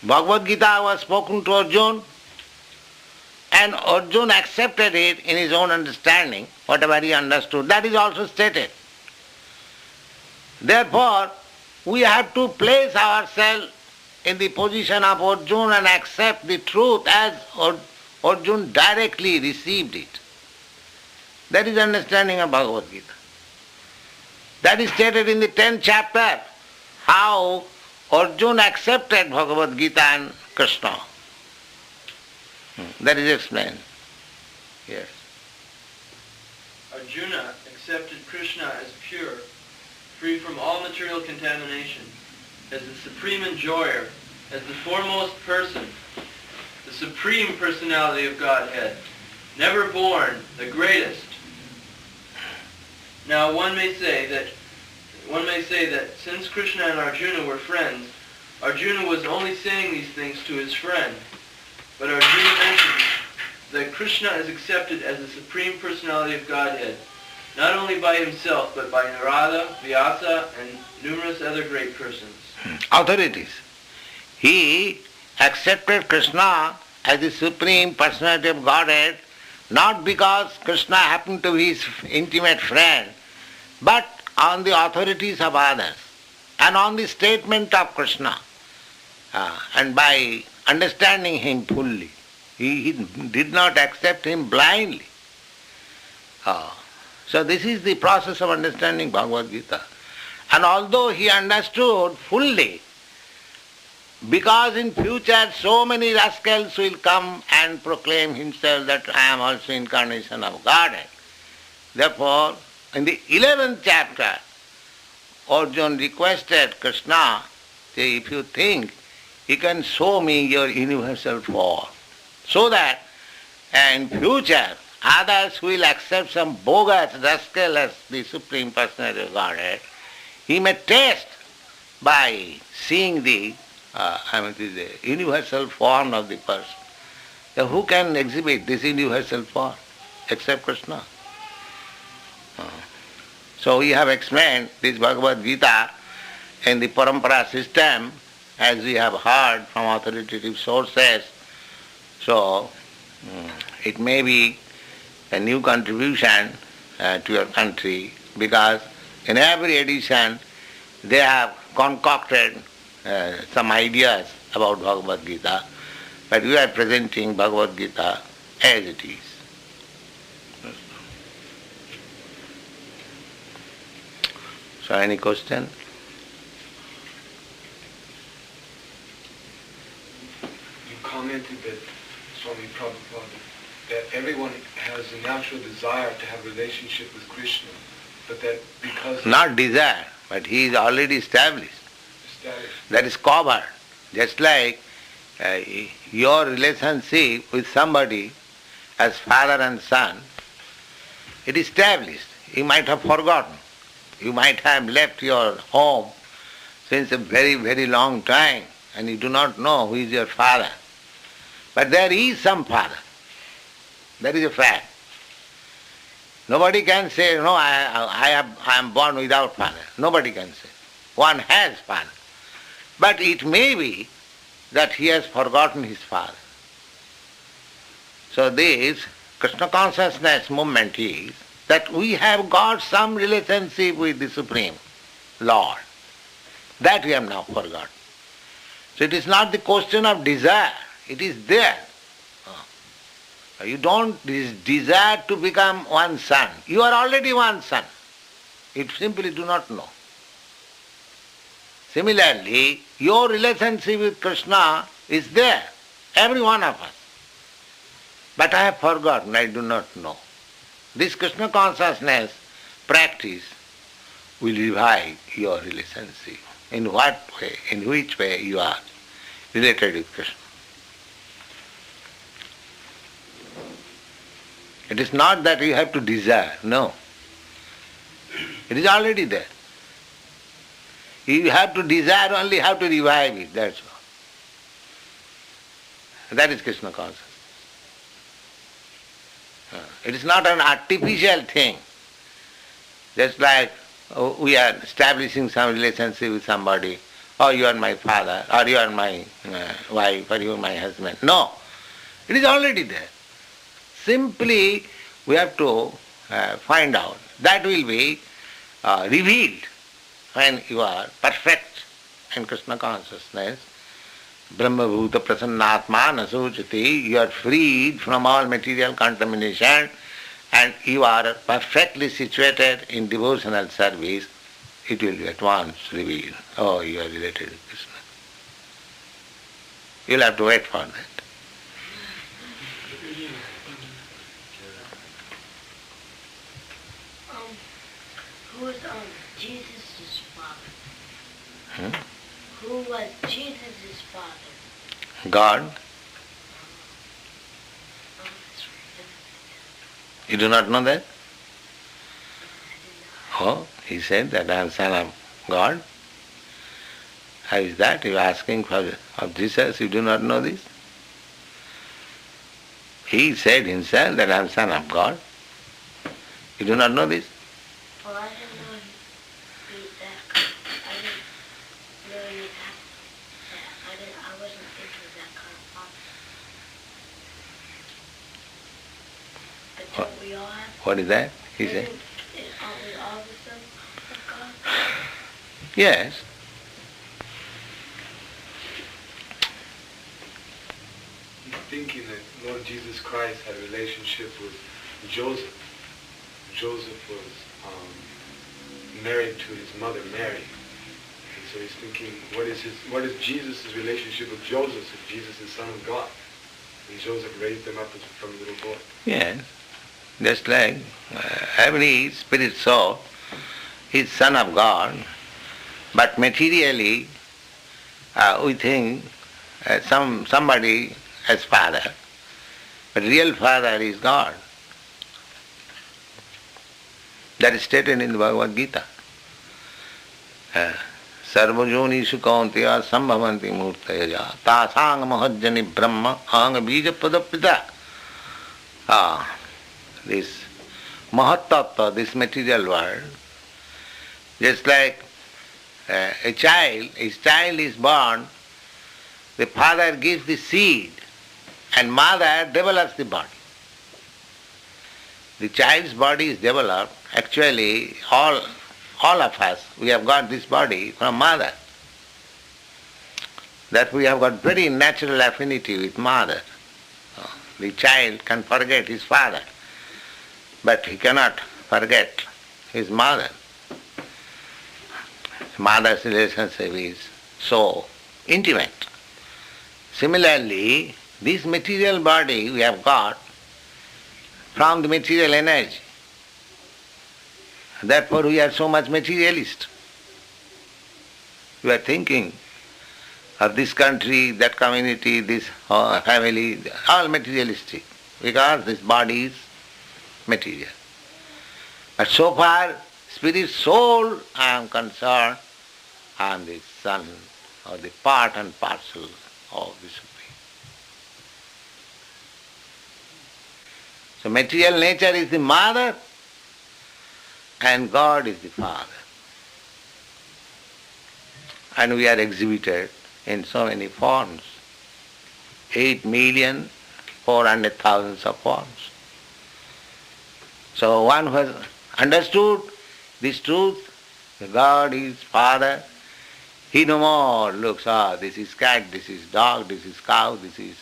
Bhagavad Gita was spoken to Arjuna, and Arjuna accepted it in his own understanding, whatever he understood. That is also stated. Therefore, we have to place ourselves in the position of Arjuna and accept the truth as Arjuna directly received it. That is understanding of Bhagavad Gita. That is stated in the 10th chapter, how Arjuna accepted Bhagavad Gita and Krishna. That is explained. Yes.
Arjuna accepted Krishna as pure, free from all material contamination, as the supreme enjoyer, as the foremost person, the supreme personality of Godhead, never born, the greatest. Now one may say that since Krishna and Arjuna were friends, Arjuna was only saying these things to his friend. But Arjuna mentions that Krishna is accepted as the supreme personality of Godhead, not only by himself, but by Narada, Vyasa, and numerous other great persons.
Authorities. He accepted Krishna as the supreme personality of Godhead, not because Krishna happened to be his intimate friend, but on the authorities of others, and on the statement of Krishna, and by understanding him fully. He did not accept him blindly. So this is the process of understanding Bhagavad Gita. And although he understood fully, because in future so many rascals will come and proclaim himself that I am also incarnation of Godhead. Therefore, in the 11th chapter, Arjuna requested Krishna, say, if you think you can show me your universal form, so that in future others will accept some bogus rascal as the Supreme Personality of Godhead. He may test by seeing the universal form of the person. So who can exhibit this universal form except Krishna? So we have explained this Bhagavad Gita in the parampara system, as we have heard from authoritative sources. So it may be a new contribution to your country, because in every edition they have concocted some ideas about Bhagavad Gita, but we are presenting Bhagavad Gita as it is. So any question?
You commented that Swami Prabhupada, that everyone has a natural desire to have a relationship with Krishna, but that because...
Not desire, but he is already established. That is covered. Just like your relationship with somebody as father and son, it is established. You might have forgotten. You might have left your home since a very, very long time, and you do not know who is your father. But there is some father. That is a fact. Nobody can say, no, I am born without father. Nobody can say. One has father. But it may be that he has forgotten his father. So this Krishna Consciousness movement is that we have got some relationship with the Supreme Lord. That we have now forgotten. So it is not the question of desire, it is there. You don't desire to become one son. You are already one son. You simply do not know. Similarly, your relationship with Krishna is there, every one of us. But I have forgotten, I do not know. This Krishna consciousness practice will revive your relationship. In what way, in which way you are related with Krishna. It is not that you have to desire, no. It is already there. You have to desire only how to revive it, that's all. That is Krishna consciousness. It is not an artificial thing. Just like we are establishing some relationship with somebody, or you are my father, or you are my wife, or you are my husband. No, it is already there. Simply we have to find out. That will be revealed when you are perfect in Krishna consciousness. Brahma bhuta prasannatma nasojati, you are freed from all material contamination and you are perfectly situated in devotional service. It will be at once revealed. Oh, you are related to Krishna. You will have to wait for that.
Who was Jesus' father? Who was Jesus' father?
God. You do not know that? Oh, he said that I am son of God. How is that? You are asking of Jesus, you do not know this? He said himself that I am son of God. You do not know this?
Well, I didn't know that. I didn't know that. I wasn't thinking of that kind of father. But don't we all have?
What is that? He said.
Aren't we all the sons of God?
Yes.
He's thinking that Lord Jesus Christ had a relationship with Joseph. Joseph was married to his mother Mary. And so he's thinking, what is Jesus' relationship with Joseph if Jesus is son of God? And Joseph raised him up from a little boy.
Yes. Just like every spirit soul is son of God, but materially we think somebody as father, but real father is God. That is stated in the Bhagavad Gita. Sarvajonishu kaunteya sambhavanti murtaya tasang mahajjani brahma anga bija padapita. This Mahatattva, this material world, just like a child is born, the father gives the seed and mother develops the body. The child's body is developed, actually all of us, we have got this body from mother. That we have got very natural affinity with mother. The child can forget his father, but he cannot forget his mother. Mother's relationship is so intimate. Similarly, this material body we have got from the material energy. Therefore we are so much materialist. We are thinking of this country, that community, this family, all materialistic, because this body is material. But so far, spirit soul, I am concerned, I am the son or the part and parcel of the Supreme. So material nature is the mother and God is the father. And we are exhibited in so many forms. 8,400,000 of forms. So one who has understood this truth, that God is Father, he no more looks, this is cat, this is dog, this is cow, this is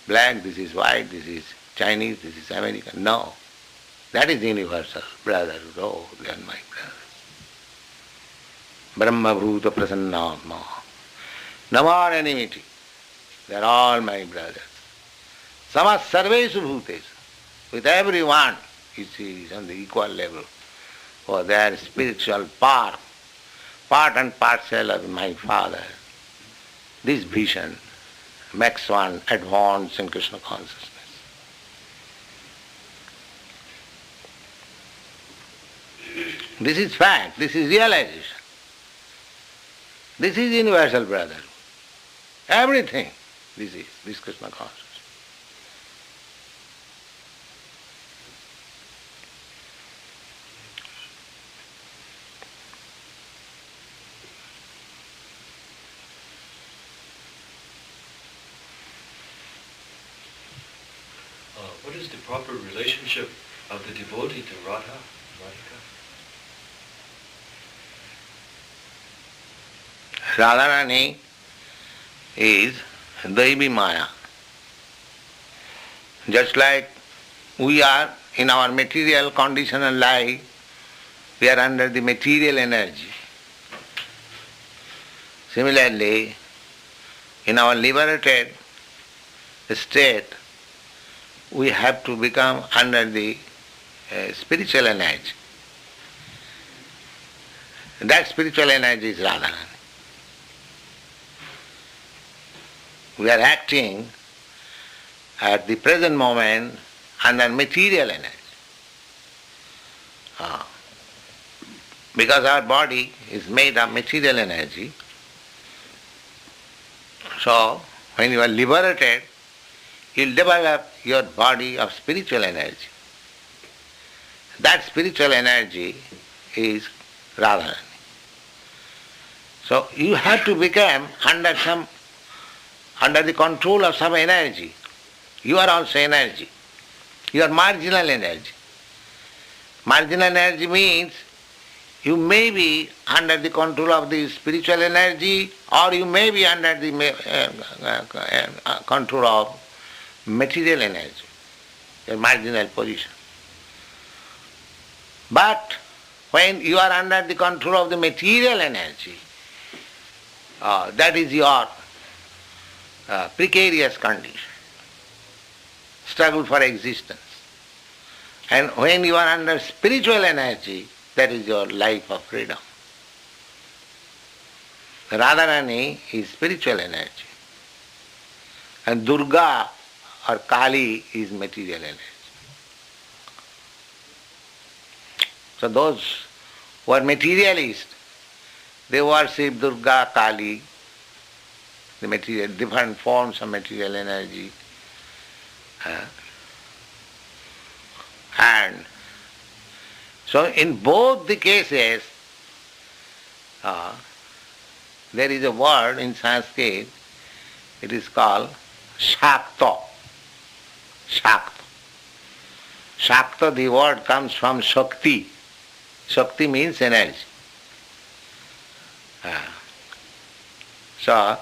black, this is white, this is Chinese, this is American. No. That is universal. Brother, oh, they are my brothers. Brahma bhuta prasannatma. No more enmity. They are all my brothers. Samas sarvesu bhutesu. With everyone, he is on the equal level. For they are spiritual part and parcel of my Father. This vision makes one advance in Krishna consciousness. This is fact, this is realization. This is universal brotherhood. Everything, this Krishna consciousness.
What is the proper relationship of the devotee to Radha?
Radharani is Daivi Maya. Just like we are in our material conditional life, we are under the material energy. Similarly, in our liberated state, we have to become under the spiritual energy. That spiritual energy is Radharani. We are acting at the present moment under material energy. Because our body is made of material energy, so when you are liberated, you will develop your body of spiritual energy. That spiritual energy is Radharani. So you have to become under the control of some energy. You are also energy. You are marginal energy. Marginal energy means you may be under the control of the spiritual energy, or you may be under the control of material energy, your marginal position. But when you are under the control of the material energy, that is your precarious condition, struggle for existence. And when you are under spiritual energy, that is your life of freedom. Radharani is spiritual energy, and Durga or Kali is material energy. So those who are materialists, they worship Durga, Kali, the material, different forms of material energy. And so in both the cases, there is a word in Sanskrit, it is called Shakta. Shakta. Shakta, the word comes from Shakti. Shakti means energy. So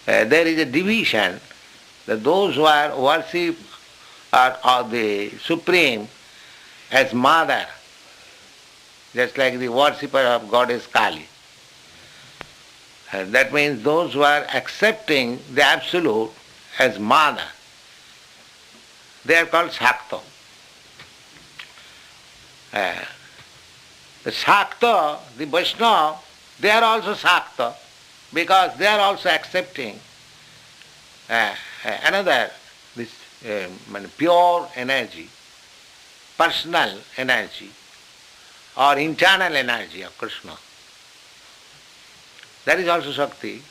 there is a division that those who are worship of the Supreme as Mother, just like the worshipper of Goddess Kali. That means those who are accepting the Absolute as Mother, they are called Shakta. The Shakta, the Vaishnava, they are also Shakta because they are also accepting another, this pure energy, personal energy or internal energy of Krishna. That is also Shakti.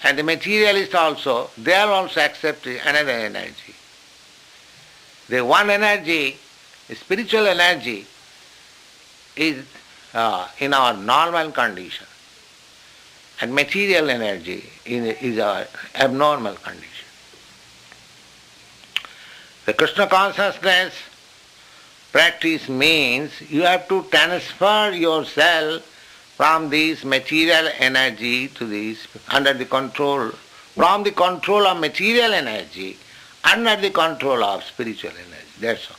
And the materialist also, they are also accepting another energy. The one energy, the spiritual energy, is in our normal condition, and material energy is our abnormal condition. The Krishna consciousness practice means you have to transfer yourself from this material energy to this, under the control, from the control of material energy, under the control of spiritual energy. That's all.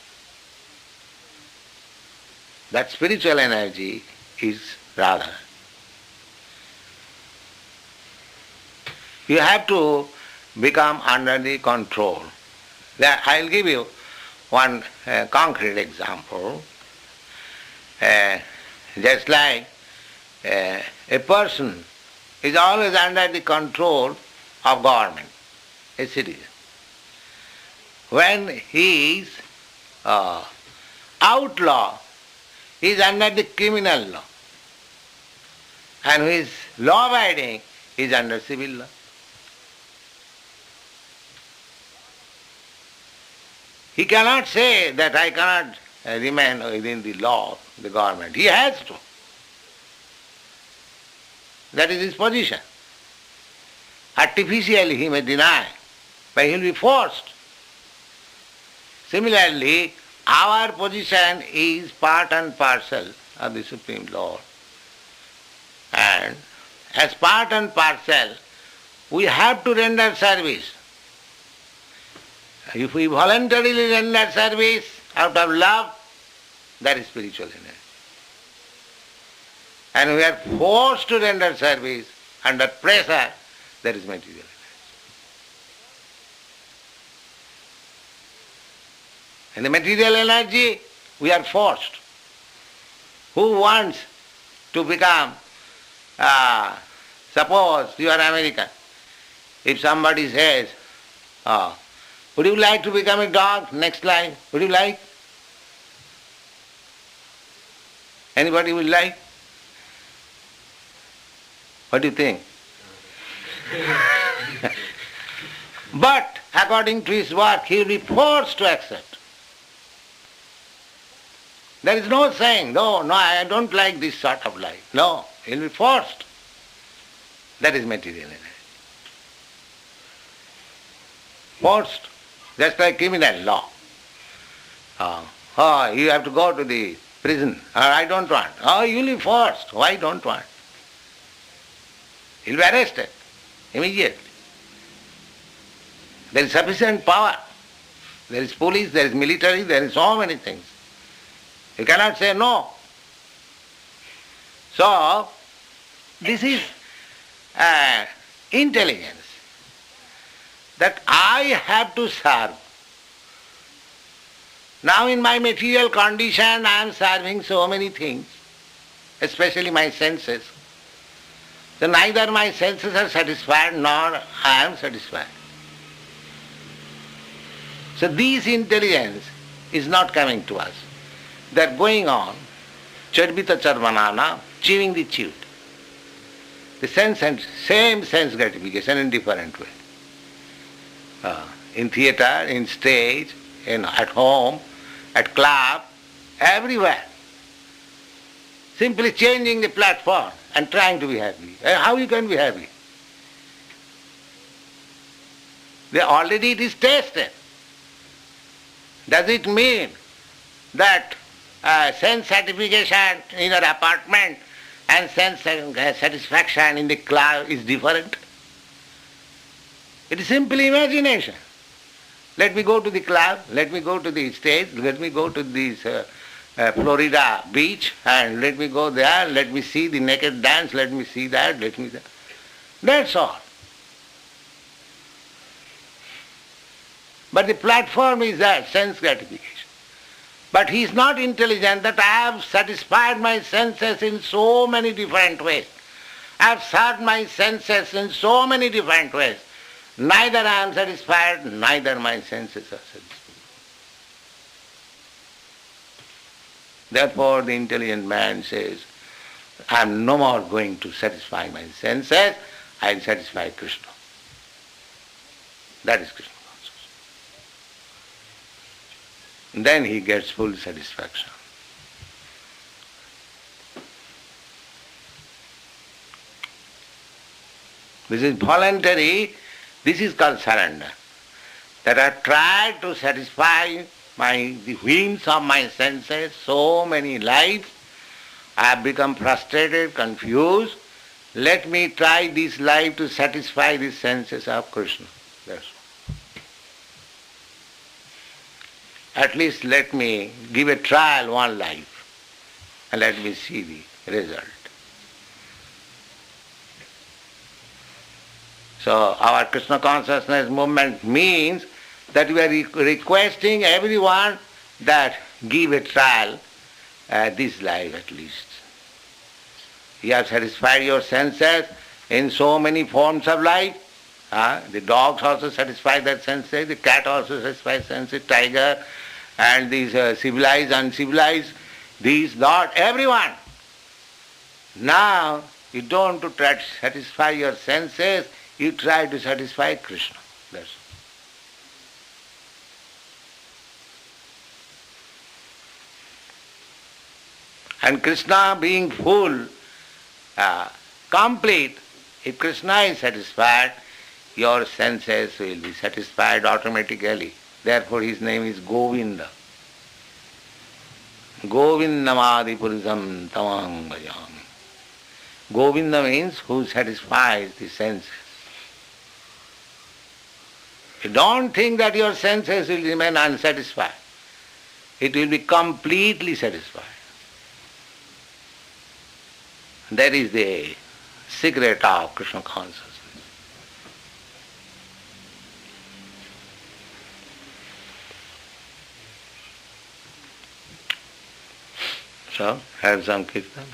That spiritual energy is Radha. You have to become under the control I'll give you one concrete example. Just like a person is always under the control of government, a citizen. When he is outlaw, he is under the criminal law. And who is law-abiding is under civil law. He cannot say that I cannot remain within the law of the government. He has to. That is his position. Artificially he may deny, but he will be forced. Similarly, our position is part and parcel of the Supreme Lord. And as part and parcel, we have to render service. If we voluntarily render service out of love, that is spiritual energy. And we are forced to render service under pressure, that is material energy. In the material energy, we are forced. Who wants to become, suppose you are American, if somebody says, would you like to become a dog next life? Would you like? Anybody would like? What do you think? But according to his work, he will be forced to accept. There is no saying, no, I don't like this sort of life. No, he will be forced. That is material energy. Forced, just like criminal law. You have to go to the prison. I don't want. You will be forced. Why don't want? He will be arrested immediately. There is sufficient power. There is police, there is military, there is so many things. You cannot say no. So, this is intelligence. That I have to serve. Now in my material condition I am serving so many things, especially my senses. So neither my senses are satisfied nor I am satisfied. So this intelligence is not coming to us. They are going on, charbita charvanana, chewing the chewed. The sense and same sense gratification in different way. In theatre, in stage, at home, at club, everywhere. Simply changing the platform and trying to be happy. How you can be happy? Already it is tasted. Does it mean that sense satisfaction in your apartment and sense satisfaction in the club is different? It is simply imagination. Let me go to the club, let me go to the stage, let me go to this Florida beach and let me go there, let me see the naked dance, let me see that, let me that. That's all. But the platform is that, sense gratification. But he is not intelligent that I have satisfied my senses in so many different ways. I have served my senses in so many different ways. Neither I am satisfied, neither my senses are satisfied. Therefore the intelligent man says, I am no more going to satisfy my senses, I will satisfy Krishna. That is Krishna consciousness. Then he gets full satisfaction. This is voluntary. This is called surrender. That I tried to satisfy the whims of my senses so many lives. I have become frustrated, confused. Let me try this life to satisfy the senses of Krishna. That's all. At least let me give a trial one life and let me see the result. So our Krishna consciousness movement means that we are requesting everyone that give a trial this life at least. You have satisfied your senses in so many forms of life. The dogs also satisfy their senses, the cat also satisfies senses, tiger, and these civilized, uncivilized, these, that, everyone. Now, you don't try to satisfy your senses, you try to satisfy Krishna. That's all. And Krishna being full, complete, if Krishna is satisfied, your senses will be satisfied automatically. Therefore his name is Govinda. Govindamadi purisam tamang bhajami. Govinda means who satisfies the senses. You don't think that your senses will remain unsatisfied. It will be completely satisfied. That is the secret of Krishna consciousness. So, have some kirtan.